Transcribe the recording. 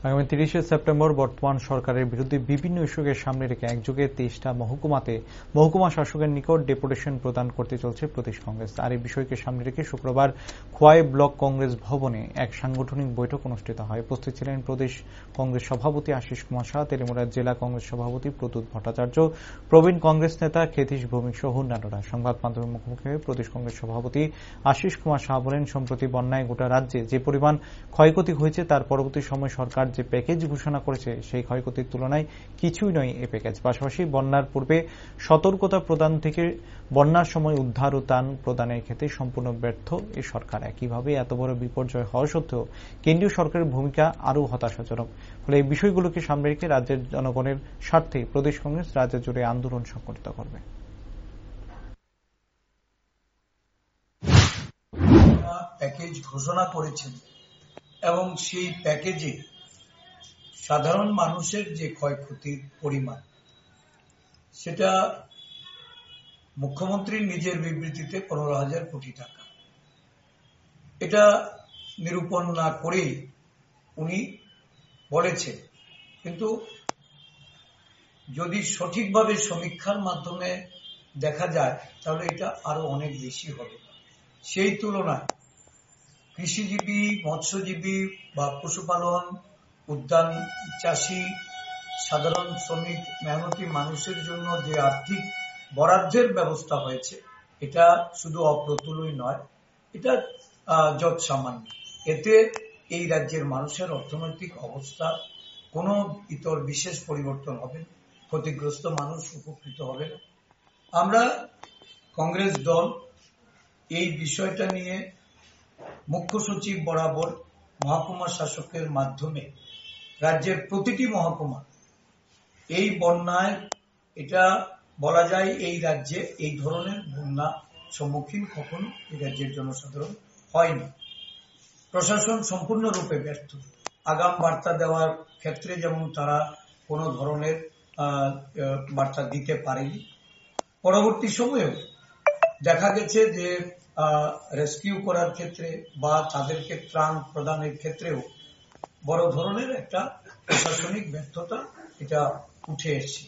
আগামী 30শে সেপ্টেম্বর বর্তমান সরকারের বিরুদ্ধে বিভিন্ন ইস্যুকে সামনে রেখে একযোগে 23টা মহকুমাতে মহকুমা শাসকের নিকট ডেপুটেশন প্রদান করতে চলছে প্রদেশ কংগ্রেস। আর এই বিষয়কে সামনে রেখে শুক্রবার খোয়াই ব্লক কংগ্রেস ভবনে এক সাংগঠনিক বৈঠক অনুষ্ঠিত হয়। উপস্থিত ছিলেন প্রদেশ কংগ্রেস সভাপতি আশিস কুমার শাহ, তেলিমুড়ার জেলা কংগ্রেস সভাপতি প্রদ্যুৎ ভট্টাচার্য, প্রবীণ কংগ্রেস নেতা ক্ষেতীশ ভৌমিক সহ অন্যান্যরা। সংবাদ মাধ্যমের মুখোমুখি হয়ে প্রদেশ কংগ্রেস সভাপতি আশিস কুমার শাহ বলেন, সম্প্রতি বন্যায় গোটা রাজ্যে যে পরিমাণ ক্ষয়ক্ষতি হয়েছে তার পরবর্তী সময় সরকার যে প্যাকেজ ঘোষণা করেছে সেই ক্ষয়ক্ষতির তুলনায় কিছুই নয় এ প্যাকেজ। পাশাপাশি বন্যার পূর্বে সতর্কতা প্রদান থেকে বন্যার সময় উদ্ধার ও ত্রাণ প্রদানের ক্ষেত্রে সম্পূর্ণ ব্যর্থ এই সরকার। একইভাবে এত বড় বিপর্যয় হওয়া সত্ত্বেও কেন্দ্রীয় সরকারের ভূমিকা আরও হতাশাজনক। ফলে এই বিষয়গুলোকে সামনে রেখে রাজ্যের জনগণের স্বার্থে প্রদেশ কংগ্রেস রাজ্য জুড়ে আন্দোলন সংগঠিত করবে। প্যাকেজ ঘোষণা করেছেন এবং সেই প্যাকেজে সাধারণ মানুষের যে ক্ষয়ক্ষতির পরিমাণ সেটা মুখ্যমন্ত্রীর নিজের বিবৃতিতে 15,000 কোটি টাকা। এটা নিরূপণ না করেই উনি বলেছেন, কিন্তু যদি সঠিকভাবে সমীক্ষার মাধ্যমে দেখা যায় তাহলে এটা আরো অনেক বেশি হবে। সেই তুলনায় কৃষিজীবী, মৎস্যজীবী বা পশুপালন, উদ্যান চাষী, সাধারণ শ্রমিক, মেহনতি মানুষের জন্য যে আর্থিক বরাদ্দের ব্যবস্থা হয়েছে এটা শুধু অপ্রতুলই নয়, এটা যৎসামান্য। এতে এই রাজ্যের মানুষের অর্থনৈতিক অবস্থা কোনো ইতর বিশেষ পরিবর্তন হবে না, ক্ষতিগ্রস্ত মানুষ উপকৃত হবে না। আমরা কংগ্রেস দল এই বিষয়টা নিয়ে মুখ্য সচিব বরাবর মহকুমা শাসকের মাধ্যমে রাজ্যের প্রতিটি মহকুমা এই বন্যায়, এটা বলা যায় এই রাজ্যে এই ধরনের বন্যা সম্মুখীন কখনো এই রাজ্যের জনসাধারণ হয়নি। প্রশাসন সম্পূর্ণরূপে ব্যর্থ। আগাম বার্তা দেওয়ার ক্ষেত্রে যেমন তারা কোনো ধরনের বার্তা দিতে পারেনি, পরবর্তী সময়েও দেখা গেছে যে রেস্কিউ করার ক্ষেত্রে বা তাদেরকে ত্রাণ প্রদানের ক্ষেত্রেও বড় ধরনের একটা প্রশাসনিক ব্যর্থতা এটা উঠে এসেছে।